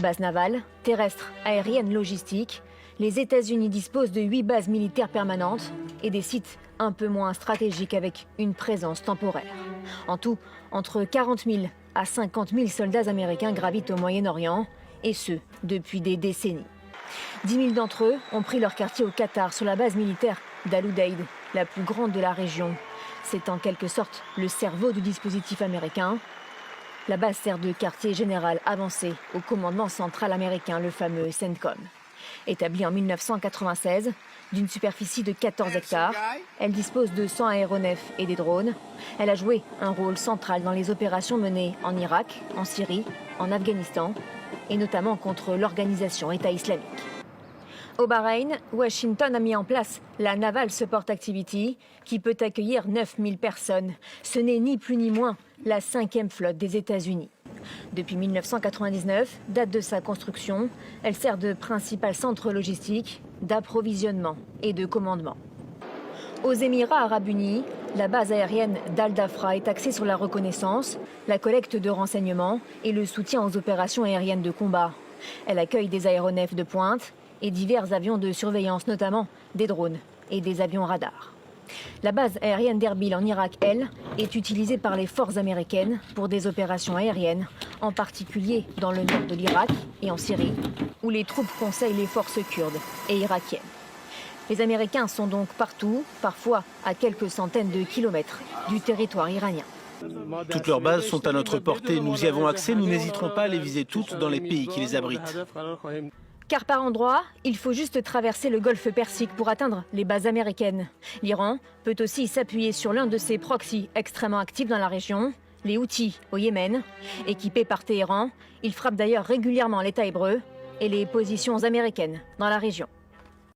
Bases navales, terrestres, aériennes, logistiques, les États-Unis disposent de 8 bases militaires permanentes et des sites un peu moins stratégiques avec une présence temporaire. En tout, entre 40 000 à 50 000 soldats américains gravitent au Moyen-Orient, et ce, depuis des décennies. 10 000 d'entre eux ont pris leur quartier au Qatar sur la base militaire d'Al-Udeid, la plus grande de la région. C'est en quelque sorte le cerveau du dispositif américain. La base sert de quartier général avancé au commandement central américain, le fameux CENTCOM. Établie en 1996, d'une superficie de 14 hectares, elle dispose de 100 aéronefs et des drones. Elle a joué un rôle central dans les opérations menées en Irak, en Syrie, en Afghanistan et notamment contre l'organisation État islamique. Au Bahreïn, Washington a mis en place la Naval Support Activity qui peut accueillir 9000 personnes. Ce n'est ni plus ni moins la 5e flotte des États-Unis. Depuis 1999, date de sa construction, elle sert de principal centre logistique, d'approvisionnement et de commandement. Aux Émirats arabes unis, la base aérienne d'Al Dhafra est axée sur la reconnaissance, la collecte de renseignements et le soutien aux opérations aériennes de combat. Elle accueille des aéronefs de pointe et divers avions de surveillance, notamment des drones et des avions radars. La base aérienne d'Erbil en Irak, elle, est utilisée par les forces américaines pour des opérations aériennes, en particulier dans le nord de l'Irak et en Syrie, où les troupes conseillent les forces kurdes et irakiennes. Les Américains sont donc partout, parfois à quelques centaines de kilomètres du territoire iranien. Toutes leurs bases sont à notre portée, nous y avons accès, nous n'hésiterons pas à les viser toutes dans les pays qui les abritent. Car par endroits, il faut juste traverser le golfe Persique pour atteindre les bases américaines. L'Iran peut aussi s'appuyer sur l'un de ses proxys extrêmement actifs dans la région, les Houthis au Yémen. Équipés par Téhéran, ils frappent d'ailleurs régulièrement l'État hébreu et les positions américaines dans la région.